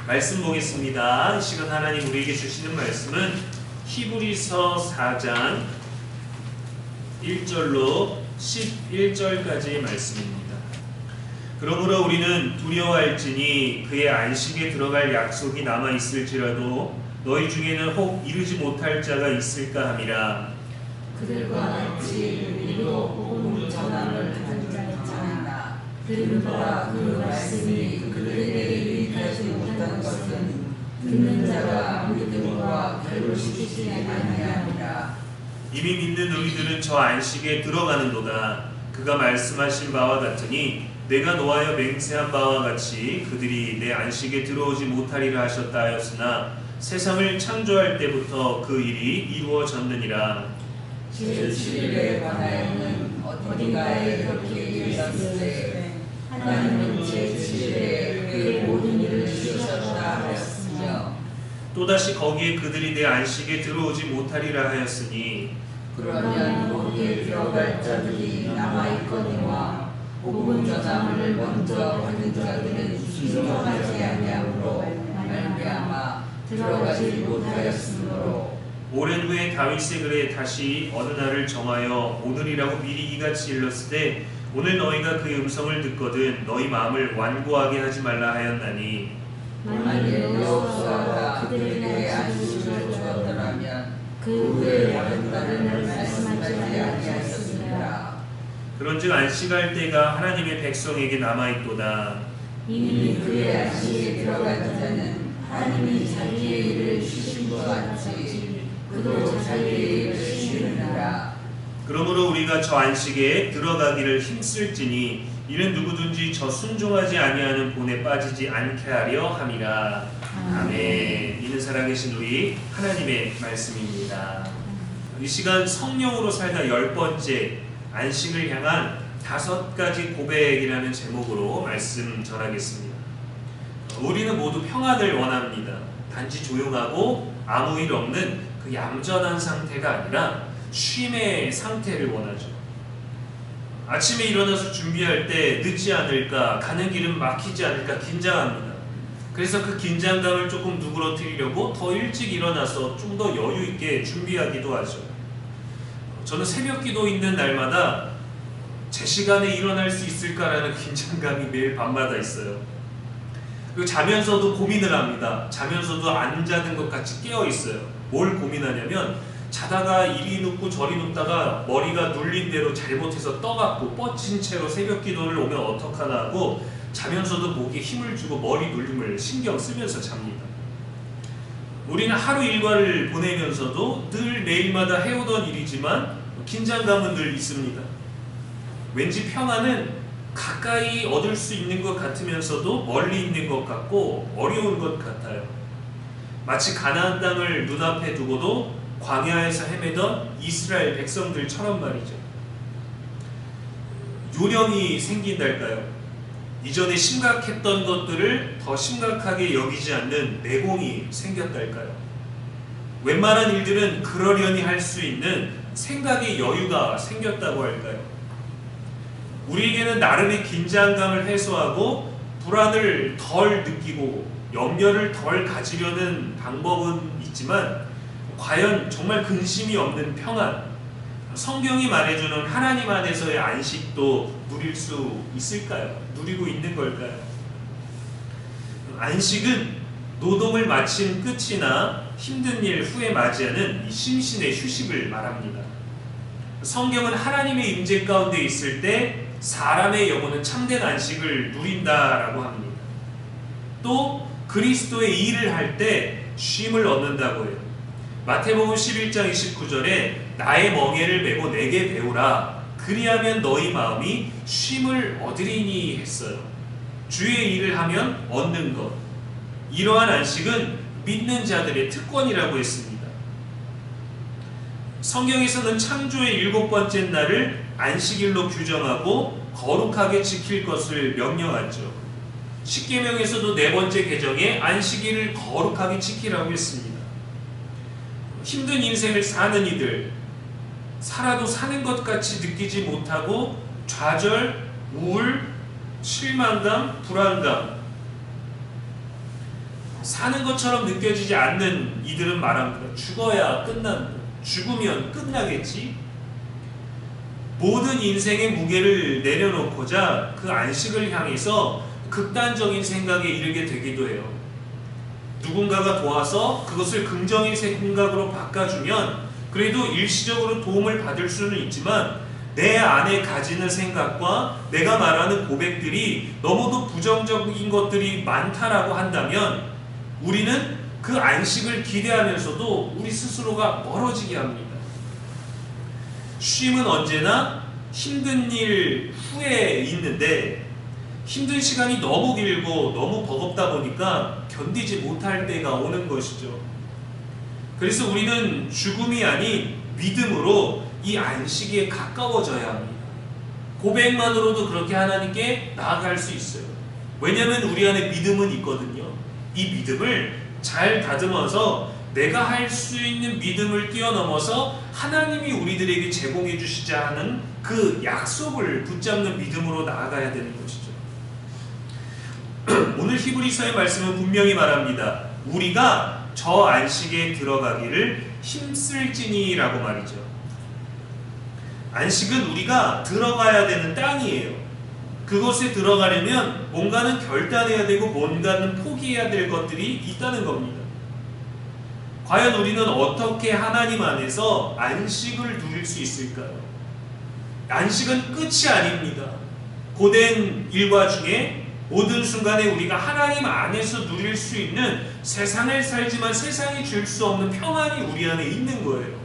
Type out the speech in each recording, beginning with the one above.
말씀 보겠습니다. 이 시간 하나님 우리에게 주시는 말씀은 히브리서 4장 1절로 11절까지의 말씀입니다. 그러므로 우리는 두려워할지니 그의 안식에 들어갈 약속이 남아있을지라도 너희 중에는 혹 이르지 못할 자가 있을까 함이라. 그들과 같이 우리도 복음을 전함을 받은 자였잖아. 들은 바와 그 말씀이 그들에게 유익하지 못한 것은 듣는 자가 믿음과 결론시키지 아니하니라. 이미 믿는 우리들은 저 안식에 들어가는도다. 그가 말씀하신 바와 같으니 내가 노하여 맹세한 바와 같이 그들이 내 안식에 들어오지 못하리라 하셨다 하였으나 세상을 창조할 때부터 그 일이 이루어졌느니라. 제7일에 관하여는 어딘가에 그렇게 일렀으되 하나님은 제7일에 그의 모든 일을 쉬셨다 하였으며 또다시 거기에 그들이 내 안식에 들어오지 못하리라 하였으니 그러면 거기에 들어갈 자들이 남아있거니와 복음 전함을 먼저 받은 자들은 순종하지 아니함으로 말미암아 들어가지 못하였으므로 오랜 후에 다윗의 글에 다시 어느 날을 정하여 오늘이라고 미리 이같이 일렀으되 오늘 너희가 그의 음성을 듣거든 너희 마음을 완고하게 하지 말라 하였나니 만일 여호수아가 그들에게 안식을 주었더라면 그 후에 다른 날을 말씀하지 아니하였습니다. 그런즉 안식할 때가 하나님의 백성에게 남아있도다. 이미 그의 안식에 들어간 자는 하나님이 자기의 일을 쉬신 것 같이 그도 자기의 일을 쉬느니라. 그러므로 우리가 저 안식에 들어가기를 힘쓸지니 이는 누구든지 저 순종하지 아니하는 본에 빠지지 않게 하려 함이라. 아멘. 이는 살아계신 우리 하나님의 말씀입니다. 이 시간 성령으로 살다 10번째 안식을 향한 5가지 고백이라는 제목으로 말씀 전하겠습니다. 우리는 모두 평안을 원합니다. 단지 조용하고 아무 일 없는 그 얌전한 상태가 아니라 쉼의 상태를 원하죠. 아침에 일어나서 준비할 때 늦지 않을까, 가는 길은 막히지 않을까 긴장합니다. 그래서 그 긴장감을 조금 누그러뜨리려고 더 일찍 일어나서 좀 더 여유 있게 준비하기도 하죠. 저는 새벽 기도 있는 날마다 제 시간에 일어날 수 있을까라는 긴장감이 매일 밤마다 있어요. 그리고 자면서도 고민을 합니다. 자면서도 안 자는 것 같이 깨어 있어요. 뭘 고민하냐면 자다가 이리 눕고 저리 눕다가 머리가 눌린 대로 잘못해서 떠갖고 뻗친 채로 새벽 기도를 오면 어떡하나 하고 자면서도 목에 힘을 주고 머리 눌림을 신경 쓰면서 잡니다. 우리는 하루 일과를 보내면서도 늘 매일마다 해오던 일이지만 긴장감은 늘 있습니다. 왠지 평안은 가까이 얻을 수 있는 것 같으면서도 멀리 있는 것 같고 어려운 것 같아요. 마치 가나안 땅을 눈앞에 두고도 광야에서 헤매던 이스라엘 백성들처럼 말이죠. 요령이 생긴달까요? 이전에 심각했던 것들을 더 심각하게 여기지 않는 내공이 생겼달까요? 웬만한 일들은 그러려니 할 수 있는 생각의 여유가 생겼다고 할까요? 우리에게는 나름의 긴장감을 해소하고 불안을 덜 느끼고 염려를 덜 가지려는 방법은 있지만 과연 정말 근심이 없는 평안, 성경이 말해주는 하나님 안에서의 안식도 누릴 수 있을까요? 누리고 있는 걸까요? 안식은 노동을 마친 끝이나 힘든 일 후에 맞이하는 이 심신의 휴식을 말합니다. 성경은 하나님의 임재 가운데 있을 때 사람의 영혼은 참된 안식을 누린다라고 합니다. 또 그리스도의 일을 할 때 쉼을 얻는다고 해요. 마태복음 11장 29절에 나의 멍에를 메고 내게 배우라 그리하면 너희 마음이 쉼을 얻으리니 했어요. 주의 일을 하면 얻는 것. 이러한 안식은 믿는 자들의 특권이라고 했습니다. 성경에서는 창조의 7번째 날을 안식일로 규정하고 거룩하게 지킬 것을 명령하죠. 십계명에서도 4번째 계정에 안식일을 거룩하게 지키라고 했습니다. 힘든 인생을 사는 이들, 살아도 사는 것 같이 느끼지 못하고 좌절, 우울, 실망감, 불안감, 사는 것처럼 느껴지지 않는 이들은 말합니다. 죽어야 끝난다. 죽으면 끝나겠지. 모든 인생의 무게를 내려놓고자 그 안식을 향해서 극단적인 생각에 이르게 되기도 해요. 누군가가 도와서 그것을 긍정의 생각으로 바꿔주면 그래도 일시적으로 도움을 받을 수는 있지만 내 안에 가지는 생각과 내가 말하는 고백들이 너무도 부정적인 것들이 많다라고 한다면 우리는 그 안식을 기대하면서도 우리 스스로가 멀어지게 합니다. 쉼은 언제나 힘든 일 후에 있는데 힘든 시간이 너무 길고 너무 버겁다 보니까 견디지 못할 때가 오는 것이죠. 그래서 우리는 죽음이 아닌 믿음으로 이 안식에 가까워져야 합니다. 고백만으로도 그렇게 하나님께 나아갈 수 있어요. 왜냐하면 우리 안에 믿음은 있거든요. 이 믿음을 잘 다듬어서 내가 할 수 있는 믿음을 뛰어넘어서 하나님이 우리들에게 제공해 주시자 하는 그 약속을 붙잡는 믿음으로 나아가야 되는 것이죠. 오늘 히브리서의 말씀은 분명히 말합니다. 우리가 저 안식에 들어가기를 힘쓸지니라고 말이죠. 안식은 우리가 들어가야 되는 땅이에요. 그곳에 들어가려면 뭔가는 결단해야 되고 뭔가는 포기해야 될 것들이 있다는 겁니다. 과연 우리는 어떻게 하나님 안에서 안식을 누릴 수 있을까요? 안식은 끝이 아닙니다. 고된 일과 중에 모든 순간에 우리가 하나님 안에서 누릴 수 있는 세상을 살지만 세상이 줄 수 없는 평안이 우리 안에 있는 거예요.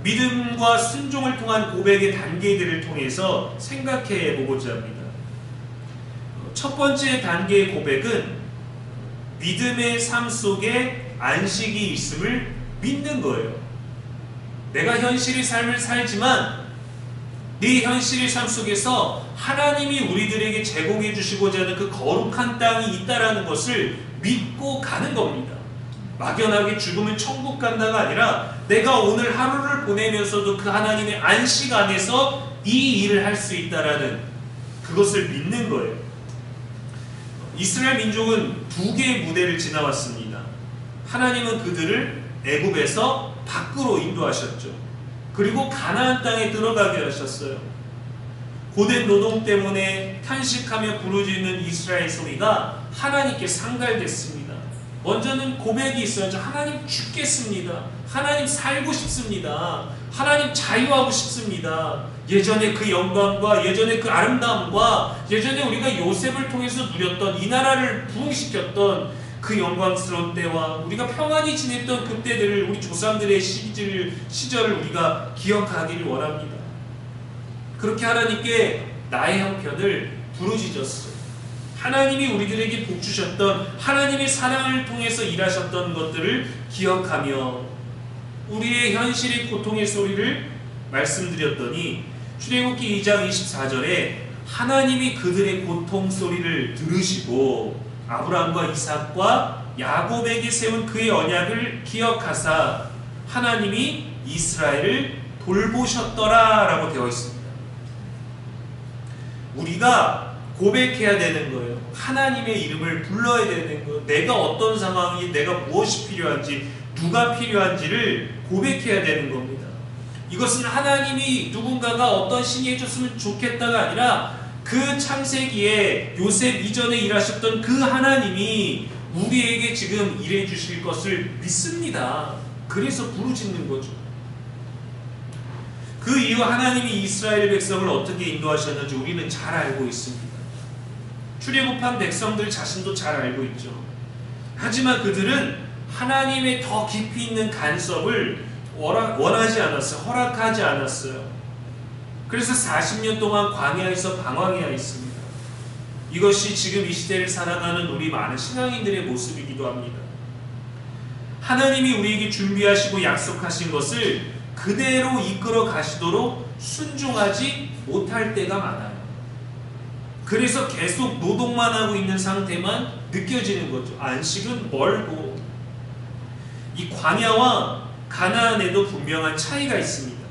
믿음과 순종을 통한 고백의 단계들을 통해서 생각해 보고자 합니다. 첫 번째 단계의 고백은 믿음의 삶 속에 안식이 있음을 믿는 거예요. 내가 현실의 삶을 살지만 네 현실의 삶 속에서 하나님이 우리들에게 제공해 주시고자 하는 그 거룩한 땅이 있다라는 것을 믿고 가는 겁니다. 막연하게 죽으면 천국 간다가 아니라 내가 오늘 하루를 보내면서도 그 하나님의 안식 안에서 이 일을 할 수 있다라는 그것을 믿는 거예요. 이스라엘 민족은 두 개의 무대를 지나왔습니다. 하나님은 그들을 애굽에서 밖으로 인도하셨죠. 그리고 가나안 땅에 들어가게 하셨어요. 고된 노동 때문에 탄식하며 부르짖는 이스라엘 소리가 하나님께 상달됐습니다. 먼저는 고백이 있어야죠. 하나님 죽겠습니다. 하나님 살고 싶습니다. 하나님 자유하고 싶습니다. 예전에 그 영광과 예전에 그 아름다움과 예전에 우리가 요셉을 통해서 누렸던 이 나라를 부흥시켰던 그 영광스러운 때와 우리가 평안히 지냈던 그때들을 우리 조상들의 시절을 우리가 기억하기를 원합니다. 그렇게 하나님께 나의 형편을 부르짖었어요. 하나님이 우리들에게 복 주셨던 하나님의 사랑을 통해서 일하셨던 것들을 기억하며 우리의 현실의 고통의 소리를 말씀드렸더니 출애굽기 2장 24절에 하나님이 그들의 고통 소리를 들으시고 아브라함과 이삭과 야곱에게 세운 그의 언약을 기억하사 하나님이 이스라엘을 돌보셨더라 라고 되어 있습니다. 우리가 고백해야 되는 거예요. 하나님의 이름을 불러야 되는 거예요. 내가 어떤 상황이 내가 무엇이 필요한지 누가 필요한지를 고백해야 되는 겁니다. 이것은 하나님이 누군가가 어떤 신이 해줬으면 좋겠다가 아니라 그 창세기에 요셉 이전에 일하셨던 그 하나님이 우리에게 지금 일해 주실 것을 믿습니다. 그래서 부르짖는 거죠. 그 이후 하나님이 이스라엘 백성을 어떻게 인도하셨는지 우리는 잘 알고 있습니다. 출애굽한 백성들 자신도 잘 알고 있죠. 하지만 그들은 하나님의 더 깊이 있는 간섭을 원하지 않았어요. 허락하지 않았어요. 그래서 40년 동안 광야에서 방황해야 했습니다. 이것이 지금 이 시대를 살아가는 우리 많은 신앙인들의 모습이기도 합니다. 하나님이 우리에게 준비하시고 약속하신 것을 그대로 이끌어 가시도록 순종하지 못할 때가 많아요. 그래서 계속 노동만 하고 있는 상태만 느껴지는 거죠. 안식은 멀고. 이 광야와 가나안에도 분명한 차이가 있습니다.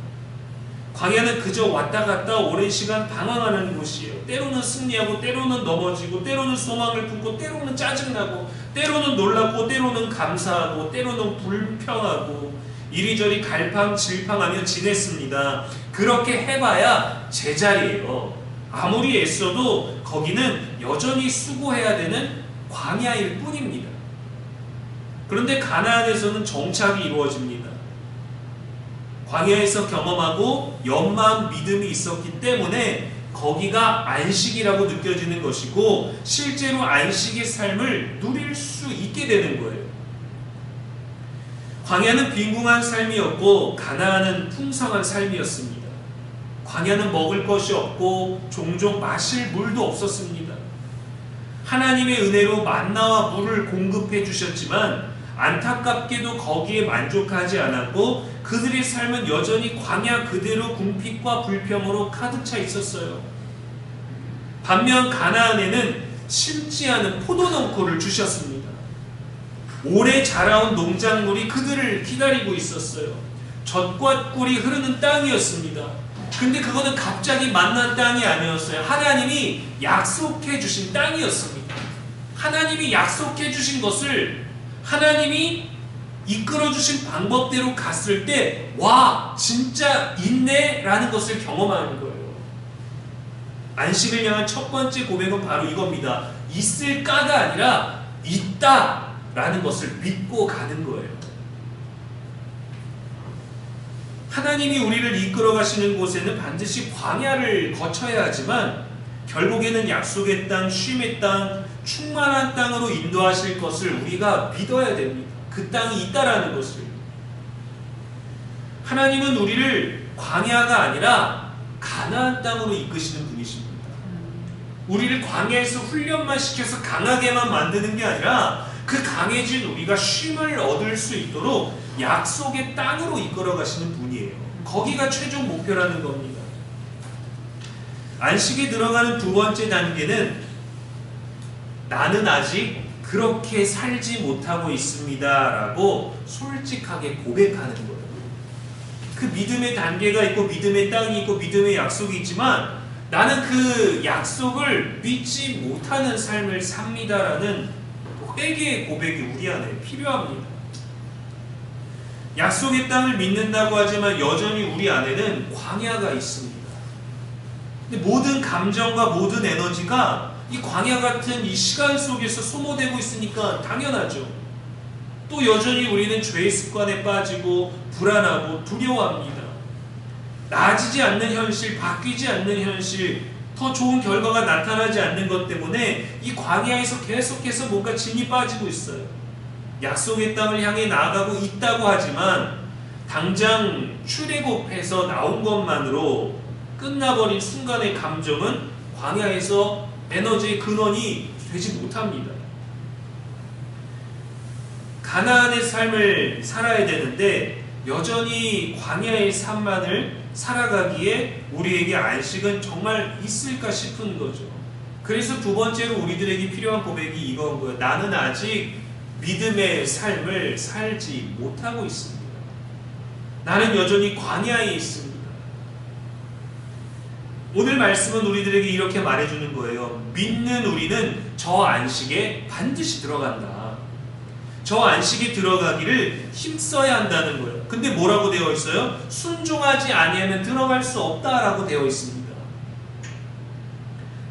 광야는 그저 왔다 갔다 오랜 시간 방황하는 곳이에요. 때로는 승리하고 때로는 넘어지고 때로는 소망을 품고 때로는 짜증나고 때로는 놀랍고 때로는 감사하고 때로는 불평하고 이리저리 갈팡질팡하며 지냈습니다. 그렇게 해봐야 제자리예요. 아무리 애써도 거기는 여전히 수고해야 되는 광야일 뿐입니다. 그런데 가나안에서는 정착이 이루어집니다. 광야에서 경험하고 연마한 믿음이 있었기 때문에 거기가 안식이라고 느껴지는 것이고 실제로 안식의 삶을 누릴 수 있게 되는 거예요. 광야는 빈궁한 삶이었고 가나안은 풍성한 삶이었습니다. 광야는 먹을 것이 없고 종종 마실 물도 없었습니다. 하나님의 은혜로 만나와 물을 공급해 주셨지만 안타깝게도 거기에 만족하지 않았고 그들의 삶은 여전히 광야 그대로 궁핍과 불평으로 가득 차 있었어요. 반면 가나안에는 심지 않은 포도농토를 주셨습니다. 오래 자라온 농작물이 그들을 기다리고 있었어요. 젖과 꿀이 흐르는 땅이었습니다. 근데 그거는 갑자기 만난 땅이 아니었어요. 하나님이 약속해 주신 땅이었습니다. 하나님이 약속해 주신 것을 하나님이 이끌어 주신 방법대로 갔을 때 와 진짜 있네 라는 것을 경험하는 거예요. 안식을 향한 첫 번째 고백은 바로 이겁니다. 있을까가 아니라 있다 라는 것을 믿고 가는 거예요. 하나님이 우리를 이끌어 가시는 곳에는 반드시 광야를 거쳐야 하지만 결국에는 약속의 땅, 쉼의 땅, 충만한 땅으로 인도하실 것을 우리가 믿어야 됩니다. 그 땅이 있다라는 것을. 하나님은 우리를 광야가 아니라 가나안 땅으로 이끄시는 분이십니다. 우리를 광야에서 훈련만 시켜서 강하게만 만드는 게 아니라 그 강해진 우리가 쉼을 얻을 수 있도록 약속의 땅으로 이끌어 가시는 분이에요. 거기가 최종 목표라는 겁니다. 안식에 들어가는 두 번째 단계는 나는 아직 그렇게 살지 못하고 있습니다 라고 솔직하게 고백하는 거예요. 그 믿음의 단계가 있고 믿음의 땅이 있고 믿음의 약속이 있지만 나는 그 약속을 믿지 못하는 삶을 삽니다라는 회개의 고백이 우리 안에 필요합니다. 약속의 땅을 믿는다고 하지만 여전히 우리 안에는 광야가 있습니다. 근데 모든 감정과 모든 에너지가 이 광야 같은 이 시간 속에서 소모되고 있으니까 당연하죠. 또 여전히 우리는 죄의 습관에 빠지고 불안하고 두려워합니다. 나아지지 않는 현실, 바뀌지 않는 현실, 더 좋은 결과가 나타나지 않는 것 때문에 이 광야에서 계속해서 뭔가 진이 빠지고 있어요. 약속의 땅을 향해 나아가고 있다고 하지만 당장 출애굽해서 나온 것만으로 끝나버린 순간의 감정은 광야에서 에너지의 근원이 되지 못합니다. 가나안의 삶을 살아야 되는데 여전히 광야의 삶만을 살아가기에 우리에게 안식은 정말 있을까 싶은 거죠. 그래서 두 번째로 우리들에게 필요한 고백이 이건 거예요. 나는 아직 믿음의 삶을 살지 못하고 있습니다. 나는 여전히 광야에 있습니다. 오늘 말씀은 우리들에게 이렇게 말해주는 거예요. 믿는 우리는 저 안식에 반드시 들어간다. 저 안식에 들어가기를 힘써야 한다는 거예요. 근데 뭐라고 되어 있어요? 순종하지 아니하면 들어갈 수 없다라고 되어 있습니다.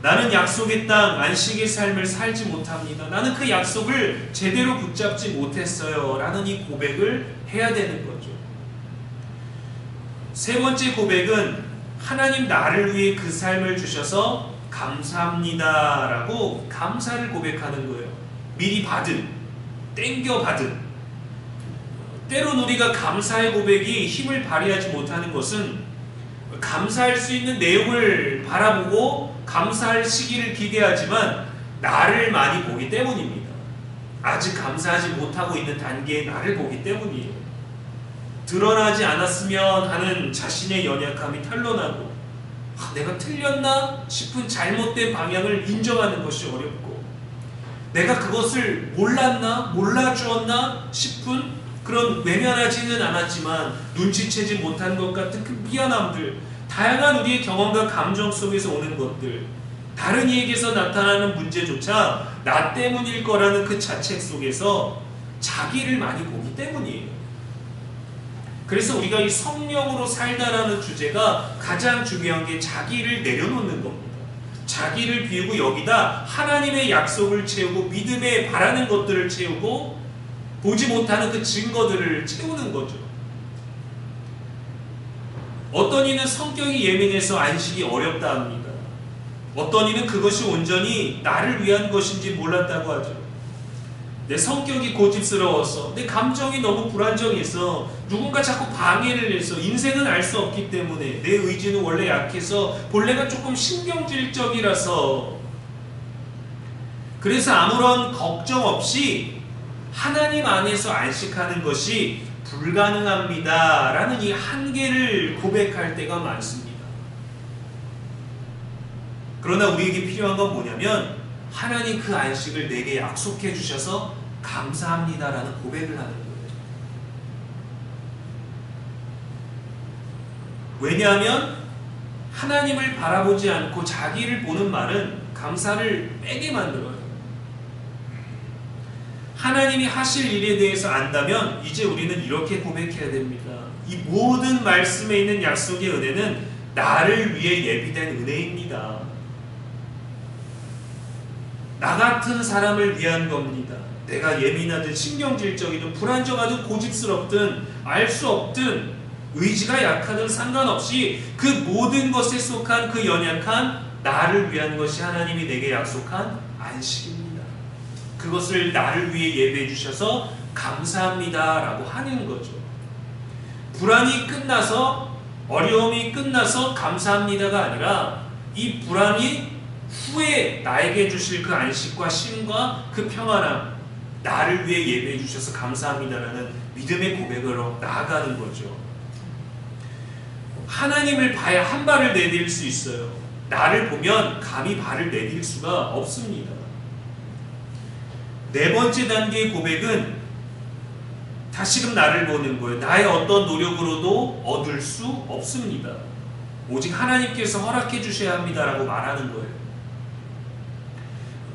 나는 약속의 땅, 안식의 삶을 살지 못합니다. 나는 그 약속을 제대로 붙잡지 못했어요. 라는 이 고백을 해야 되는 거죠. 세 번째 고백은 하나님 나를 위해 그 삶을 주셔서 감사합니다 라고 감사를 고백하는 거예요. 미리 받은, 땡겨 받은. 때론 우리가 감사의 고백이 힘을 발휘하지 못하는 것은 감사할 수 있는 내용을 바라보고 감사할 시기를 기대하지만 나를 많이 보기 때문입니다. 아직 감사하지 못하고 있는 단계의 나를 보기 때문이에요. 드러나지 않았으면 하는 자신의 연약함이 탄로나고 내가 틀렸나 싶은 잘못된 방향을 인정하는 것이 어렵고 내가 그것을 몰랐나 몰라주었나 싶은 그런 외면하지는 않았지만 눈치채지 못한 것 같은 그 미안함들 다양한 우리의 경험과 감정 속에서 오는 것들, 다른 이에게서 나타나는 문제조차 나 때문일 거라는 그 자책 속에서 자기를 많이 보기 때문이에요. 그래서 우리가 이 성령으로 살다라는 주제가 가장 중요한 게 자기를 내려놓는 겁니다. 자기를 비우고 여기다 하나님의 약속을 채우고 믿음에 바라는 것들을 채우고 보지 못하는 그 증거들을 채우는 거죠. 어떤 이는 성격이 예민해서 안식이 어렵다 합니다. 어떤 이는 그것이 온전히 나를 위한 것인지 몰랐다고 하죠. 내 성격이 고집스러워서, 내 감정이 너무 불안정해서, 누군가 자꾸 방해를 해서, 인생은 알 수 없기 때문에, 내 의지는 원래 약해서, 본래가 조금 신경질적이라서, 그래서 아무런 걱정 없이 하나님 안에서 안식하는 것이 불가능합니다 라는 이 한계를 고백할 때가 많습니다. 그러나 우리에게 필요한 건 뭐냐면 하나님 그 안식을 내게 약속해 주셔서 감사합니다 라는 고백을 하는 거예요. 왜냐하면 하나님을 바라보지 않고 자기를 보는 말은 감사를 빼게 만들어요. 하나님이 하실 일에 대해서 안다면 이제 우리는 이렇게 고백해야 됩니다. 이 모든 말씀에 있는 약속의 은혜는 나를 위해 예비된 은혜입니다. 나 같은 사람을 위한 겁니다. 내가 예민하든 신경질적이든 불안정하든 고집스럽든 알 수 없든 의지가 약하든 상관없이 그 모든 것에 속한 그 연약한 나를 위한 것이 하나님이 내게 약속한 안식입니다. 그것을 나를 위해 예배해 주셔서 감사합니다 라고 하는 거죠. 불안이 끝나서, 어려움이 끝나서 감사합니다가 아니라 이 불안이 후에 나에게 주실 그 안식과 쉼과 그 평안함, 나를 위해 예배해 주셔서 감사합니다라는 믿음의 고백으로 나아가는 거죠. 하나님을 봐야 한 발을 내딜 수 있어요. 나를 보면 감히 발을 내딜 수가 없습니다. 네 번째 단계의 고백은 다시금 나를 보는 거예요. 나의 어떤 노력으로도 얻을 수 없습니다. 오직 하나님께서 허락해 주셔야 합니다라고 말하는 거예요.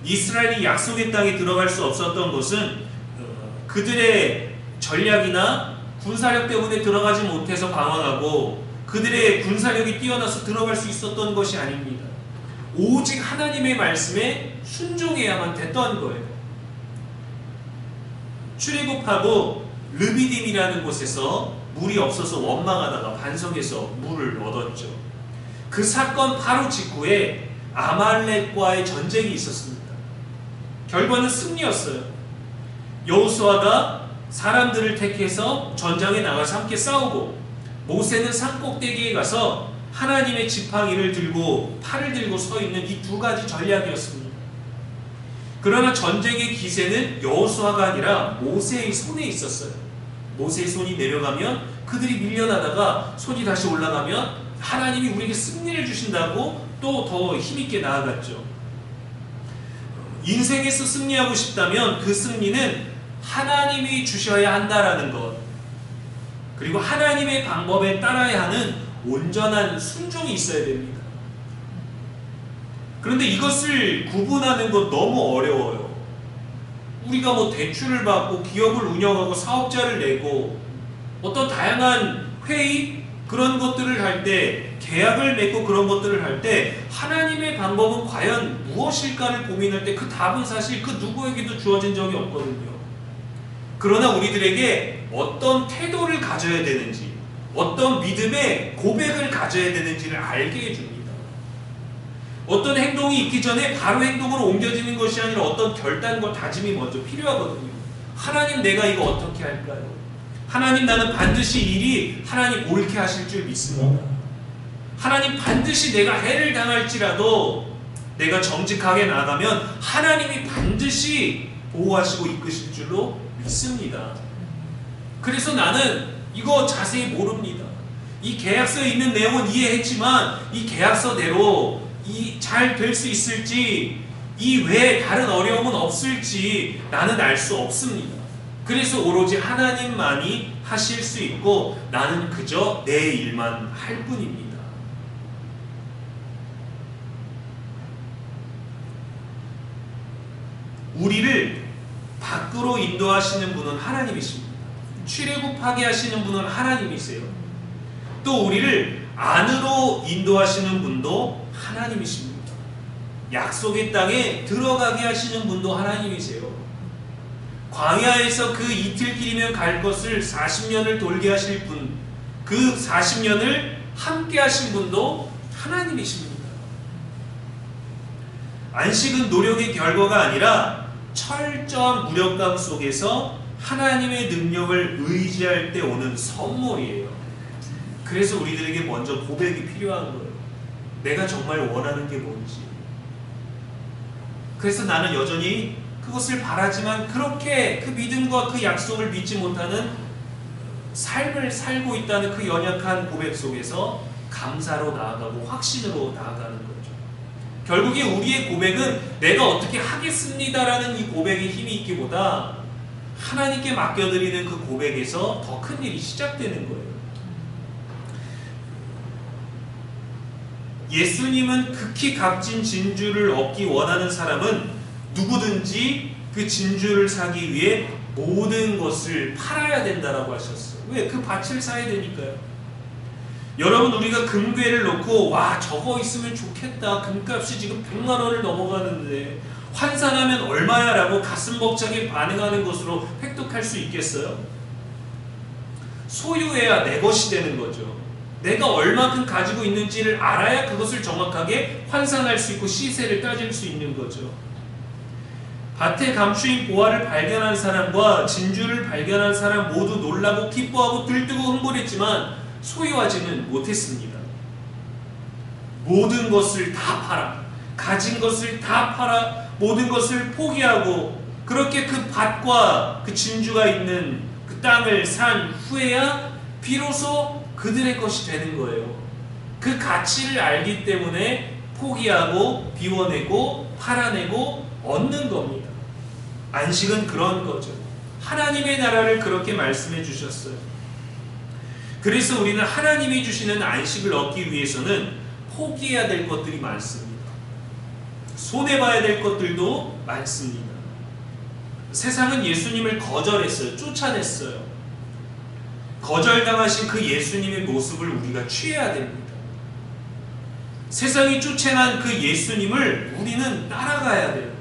이스라엘이 약속의 땅에 들어갈 수 없었던 것은 그들의 전략이나 군사력 때문에 들어가지 못해서 방황하고 그들의 군사력이 뛰어나서 들어갈 수 있었던 것이 아닙니다. 오직 하나님의 말씀에 순종해야만 됐던 거예요. 출애굽하고 르비딤이라는 곳에서 물이 없어서 원망하다가 반석에서 물을 얻었죠. 그 사건 바로 직후에 아말렉과의 전쟁이 있었습니다. 결과는 승리였어요. 여호수아가 사람들을 택해서 전장에 나가서 함께 싸우고 모세는 산꼭대기에 가서 하나님의 지팡이를 들고 팔을 들고 서 있는 이 두 가지 전략이었습니다. 그러나 전쟁의 기세는 여호수아가 아니라 모세의 손에 있었어요. 모세의 손이 내려가면 그들이 밀려나다가 손이 다시 올라가면 하나님이 우리에게 승리를 주신다고 또 더 힘있게 나아갔죠. 인생에서 승리하고 싶다면 그 승리는 하나님이 주셔야 한다라는 것, 그리고 하나님의 방법에 따라야 하는 온전한 순종이 있어야 됩니다. 그런데 이것을 구분하는 것 너무 어려워요. 우리가 뭐 대출을 받고 기업을 운영하고 사업자를 내고 어떤 다양한 회의 그런 것들을 할 때, 계약을 맺고 그런 것들을 할 때 하나님의 방법은 과연 무엇일까를 고민할 때 그 답은 사실 그 누구에게도 주어진 적이 없거든요. 그러나 우리들에게 어떤 태도를 가져야 되는지, 어떤 믿음의 고백을 가져야 되는지를 알게 해줍니다. 어떤 행동이 있기 전에 바로 행동으로 옮겨지는 것이 아니라 어떤 결단과 다짐이 먼저 필요하거든요. 하나님, 내가 이거 어떻게 할까요? 하나님, 나는 반드시 일이 하나님 옳게 하실 줄 믿습니다. 하나님, 반드시 내가 해를 당할지라도 내가 정직하게 나가면 하나님이 반드시 보호하시고 이끄실 줄로 믿습니다. 그래서 나는 이거 자세히 모릅니다. 이 계약서에 있는 내용은 이해했지만 이 계약서대로 잘 될 수 있을지, 이 외에 다른 어려움은 없을지 나는 알 수 없습니다. 그래서 오로지 하나님만이 하실 수 있고 나는 그저 내 일만 할 뿐입니다. 우리를 밖으로 인도하시는 분은 하나님이십니다. 출애굽하게 하시는 분은 하나님이세요. 또 우리를 안으로 인도하시는 분도 하나님이십니다. 약속의 땅에 들어가게 하시는 분도 하나님이세요. 광야에서 그 이틀 길이면 갈 것을 40년을 돌게 하실 분, 그 40년을 함께 하신 분도 하나님이십니다. 안식은 노력의 결과가 아니라 철저한 무력감 속에서 하나님의 능력을 의지할 때 오는 선물이에요. 그래서 우리들에게 먼저 고백이 필요한 거예요. 내가 정말 원하는 게 뭔지. 그래서 나는 여전히 그것을 바라지만 그렇게 그 믿음과 그 약속을 믿지 못하는 삶을 살고 있다는 그 연약한 고백 속에서 감사로 나아가고 확신으로 나아가는 거죠. 결국에 우리의 고백은 내가 어떻게 하겠습니다라는 이 고백의 힘이 있기보다 하나님께 맡겨드리는 그 고백에서 더 큰 일이 시작되는 거예요. 예수님은 극히 값진 진주를 얻기 원하는 사람은 누구든지 그 진주를 사기 위해 모든 것을 팔아야 된다라고 하셨어요. 왜? 그 밭을 사야 되니까요. 여러분, 우리가 금괴를 놓고 와 저거 있으면 좋겠다, 금값이 지금 100만 원을 넘어가는데 환산하면 얼마야? 라고 가슴 벅차게 반응하는 것으로 획득할 수 있겠어요? 소유해야 내 것이 되는 거죠. 내가 얼마큼 가지고 있는지를 알아야 그것을 정확하게 환산할 수 있고 시세를 따질 수 있는 거죠. 밭에 감추인 보화를 발견한 사람과 진주를 발견한 사람 모두 놀라고 기뻐하고 들뜨고 흥분했지만 소유하지는 못했습니다. 모든 것을 다 팔아, 가진 것을 다 팔아, 모든 것을 포기하고 그렇게 그 밭과 그 진주가 있는 그 땅을 산 후에야 비로소 그들의 것이 되는 거예요. 그 가치를 알기 때문에 포기하고 비워내고 팔아내고 얻는 겁니다. 안식은 그런 거죠. 하나님의 나라를 그렇게 말씀해 주셨어요. 그래서 우리는 하나님이 주시는 안식을 얻기 위해서는 포기해야 될 것들이 많습니다. 손해봐야 될 것들도 많습니다. 세상은 예수님을 거절했어요. 쫓아냈어요. 거절당하신 그 예수님의 모습을 우리가 취해야 됩니다. 세상이 쫓아난 그 예수님을 우리는 따라가야 돼요.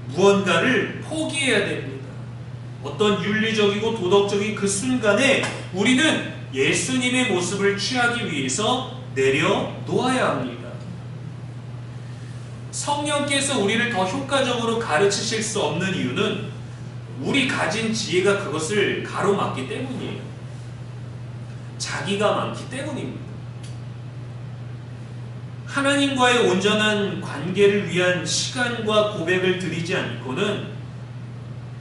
무언가를 포기해야 됩니다. 어떤 윤리적이고 도덕적인 그 순간에 우리는 예수님의 모습을 취하기 위해서 내려놓아야 합니다. 성령께서 우리를 더 효과적으로 가르치실 수 없는 이유는 우리 가진 지혜가 그것을 가로막기 때문이에요. 자기가 많기 때문입니다. 하나님과의 온전한 관계를 위한 시간과 고백을 드리지 않고는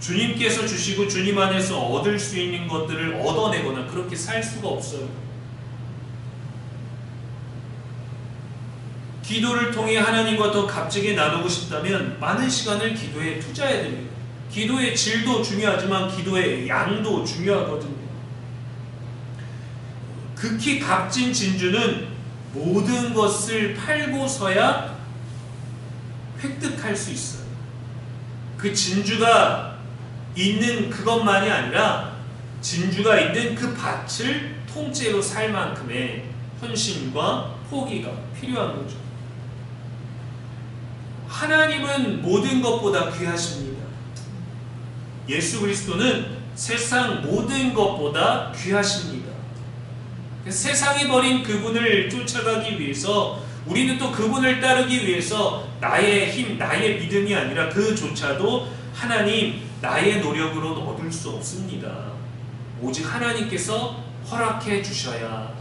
주님께서 주시고 주님 안에서 얻을 수 있는 것들을 얻어내거나 그렇게 살 수가 없어요. 기도를 통해 하나님과 더 값지게 나누고 싶다면 많은 시간을 기도에 투자해야 됩니다. 기도의 질도 중요하지만 기도의 양도 중요하거든요. 극히 값진 진주는 모든 것을 팔고서야 획득할 수 있어요. 그 진주가 있는 그것만이 아니라 진주가 있는 그 밭을 통째로 살 만큼의 헌신과 포기가 필요한 거죠. 하나님은 모든 것보다 귀하십니다. 예수 그리스도는 세상 모든 것보다 귀하십니다. 세상이 버린 그분을 쫓아가기 위해서 우리는 또 그분을 따르기 위해서 나의 힘, 나의 믿음이 아니라 그조차도 하나님, 나의 노력으로는 얻을 수 없습니다. 오직 하나님께서 허락해 주셔야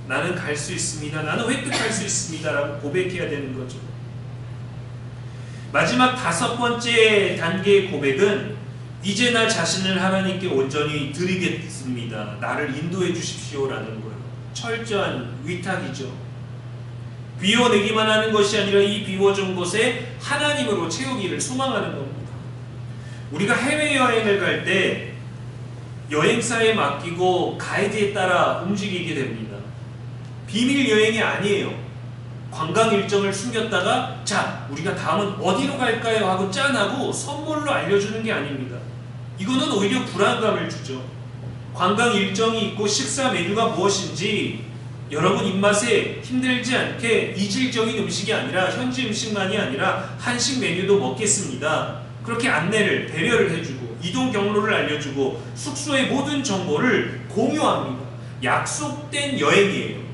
나는 갈 수 있습니다. 나는 획득할 수 있습니다. 라고 고백해야 되는 거죠. 마지막 5번째 단계의 고백은 이제 나 자신을 하나님께 온전히 드리겠습니다. 나를 인도해 주십시오라는 거예요. 철저한 위탁이죠. 비워내기만 하는 것이 아니라 이 비워준 곳에 하나님으로 채우기를 소망하는 겁니다. 우리가 해외여행을 갈 때 여행사에 맡기고 가이드에 따라 움직이게 됩니다. 비밀 여행이 아니에요. 관광 일정을 숨겼다가 자, 우리가 다음은 어디로 갈까요? 하고 짠하고 선물로 알려주는 게 아닙니다. 이거는 오히려 불안감을 주죠. 관광 일정이 있고 식사 메뉴가 무엇인지 여러분 입맛에 힘들지 않게 이질적인 음식이 아니라 현지 음식만이 아니라 한식 메뉴도 먹겠습니다. 그렇게 안내를 배려를 해주고 이동 경로를 알려주고 숙소의 모든 정보를 공유합니다. 약속된 여행이에요.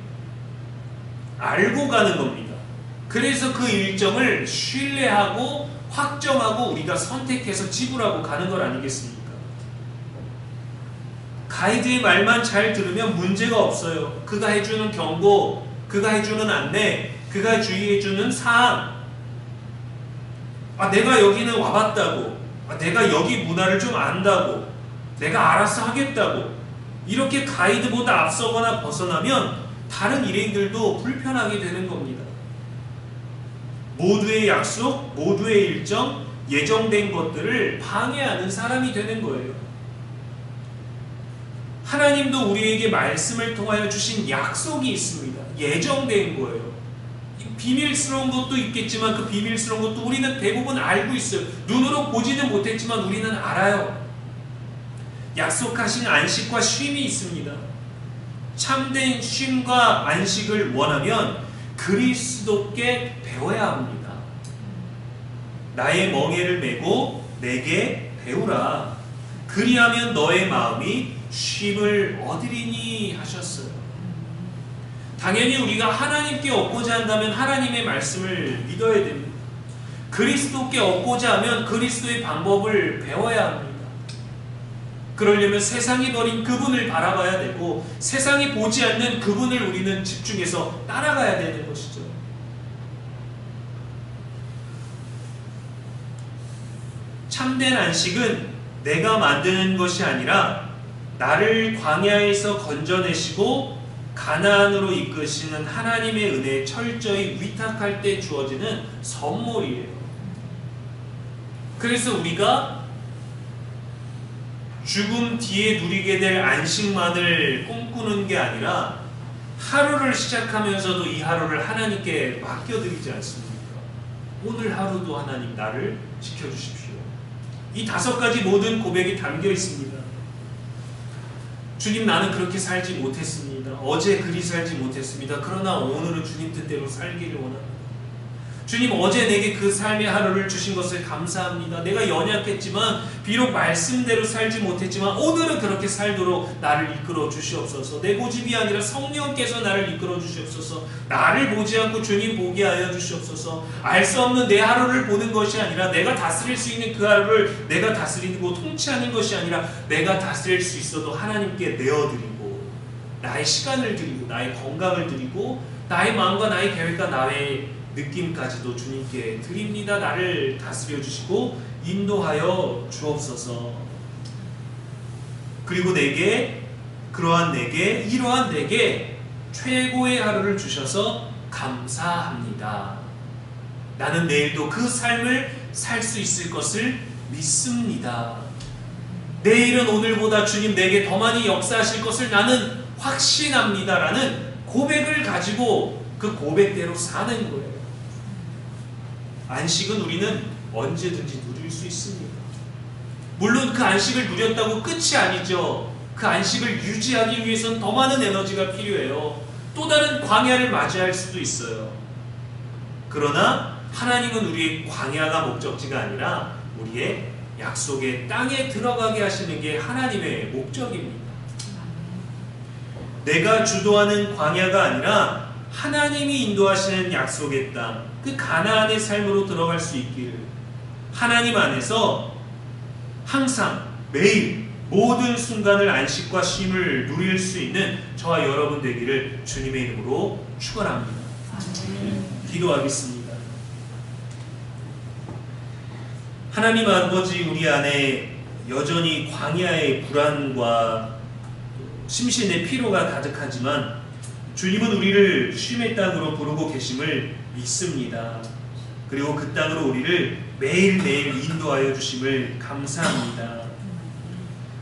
알고 가는 겁니다. 그래서 그 일정을 신뢰하고 확정하고 우리가 선택해서 지불하고 가는 것 아니겠습니까? 가이드의 말만 잘 들으면 문제가 없어요. 그가 해주는 경고, 그가 해주는 안내, 그가 주의해주는 사항. 내가 여기는 와봤다고, 내가 여기 문화를 좀 안다고, 내가 알아서 하겠다고 이렇게 가이드보다 앞서거나 벗어나면 다른 일행들도 불편하게 되는 겁니다. 모두의 약속, 모두의 일정, 예정된 것들을 방해하는 사람이 되는 거예요. 하나님도 우리에게 말씀을 통하여 주신 약속이 있습니다. 예정된 거예요. 비밀스러운 것도 있겠지만 그 비밀스러운 것도 우리는 대부분 알고 있어요. 눈으로 보지는 못했지만 우리는 알아요. 약속하신 안식과 쉼이 있습니다. 참된 쉼과 안식을 원하면 그리스도께 배워야 합니다. 나의 멍에를 메고 내게 배우라. 그리하면 너의 마음이 쉼을 얻으리니 하셨어요. 당연히 우리가 하나님께 얻고자 한다면 하나님의 말씀을 믿어야 됩니다. 그리스도께 얻고자 하면 그리스도의 방법을 배워야 합니다. 그러려면 세상이 버린 그분을 바라봐야 되고 세상이 보지 않는 그분을 우리는 집중해서 따라가야 되는 것이죠. 참된 안식은 내가 만드는 것이 아니라 나를 광야에서 건져내시고 가나안으로 이끄시는 하나님의 은혜에 철저히 위탁할 때 주어지는 선물이에요. 그래서 우리가 죽음 뒤에 누리게 될 안식만을 꿈꾸는 게 아니라 하루를 시작하면서도 이 하루를 하나님께 맡겨드리지 않습니까? 오늘 하루도 하나님 나를 지켜주십시오. 이 5가지 모든 고백이 담겨 있습니다. 주님, 나는 그렇게 살지 못했습니다. 어제 그리 살지 못했습니다. 그러나 오늘은 주님 뜻대로 살기를 원합니다. 주님, 어제 내게 그 삶의 하루를 주신 것을 감사합니다. 내가 연약했지만 비록 말씀대로 살지 못했지만 오늘은 그렇게 살도록 나를 이끌어 주시옵소서. 내 고집이 아니라 성령께서 나를 이끌어 주시옵소서. 나를 보지 않고 주님 보게 하여 주시옵소서. 알 수 없는 내 하루를 보는 것이 아니라 내가 다스릴 수 있는 그 하루를 내가 다스리고 통치하는 것이 아니라 내가 다스릴 수 있어도 하나님께 내어드리고 나의 시간을 드리고 나의 건강을 드리고 나의 마음과 나의 계획과 나의 느낌까지도 주님께 드립니다. 나를 다스려 주시고 인도하여 주옵소서. 그리고 이러한 내게 최고의 하루를 주셔서 감사합니다. 나는 내일도 그 삶을 살 수 있을 것을 믿습니다. 내일은 오늘보다 주님 내게 더 많이 역사하실 것을 나는 확신합니다. 라는 고백을 가지고 그 고백대로 사는 거예요. 안식은 우리는 언제든지 누릴 수 있습니다. 물론 그 안식을 누렸다고 끝이 아니죠. 그 안식을 유지하기 위해서는 더 많은 에너지가 필요해요. 또 다른 광야를 맞이할 수도 있어요. 그러나 하나님은 우리의 광야가 목적지가 아니라 우리의 약속의 땅에 들어가게 하시는 게 하나님의 목적입니다. 내가 주도하는 광야가 아니라 하나님이 인도하시는 약속의 땅, 그 가나안의 삶으로 들어갈 수 있기를 하나님 안에서 항상 매일 모든 순간을 안식과 쉼을 누릴 수 있는 저와 여러분 되기를 주님의 이름으로 축원합니다. 기도하겠습니다. 하나님 아버지, 우리 안에 여전히 광야의 불안과 심신의 피로가 가득하지만 주님은 우리를 쉼의 땅으로 부르고 계심을 믿습니다. 그리고 그 땅으로 우리를 매일매일 인도하여 주심을 감사합니다.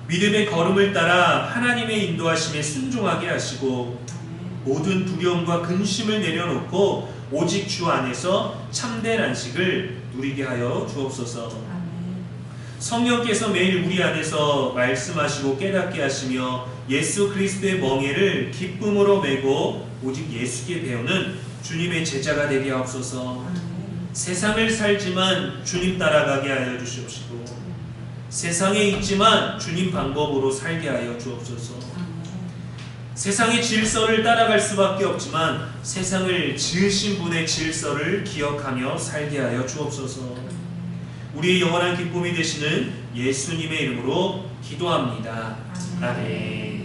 믿음의 걸음을 따라 하나님의 인도하심에 순종하게 하시고 모든 두려움과 근심을 내려놓고 오직 주 안에서 참된 안식을 누리게 하여 주옵소서. 성령께서 매일 우리 안에서 말씀하시고 깨닫게 하시며 예수 그리스도의 멍에를 기쁨으로 메고 오직 예수께 배우는 주님의 제자가 되게 하옵소서. 세상을 살지만 주님 따라가게 하여 주시옵시고 세상에 있지만 주님 방법으로 살게 하여 주옵소서. 세상의 질서를 따라갈 수밖에 없지만 세상을 지으신 분의 질서를 기억하며 살게 하여 주옵소서. 우리의 영원한 기쁨이 되시는 예수님의 이름으로 기도합니다. 아멘.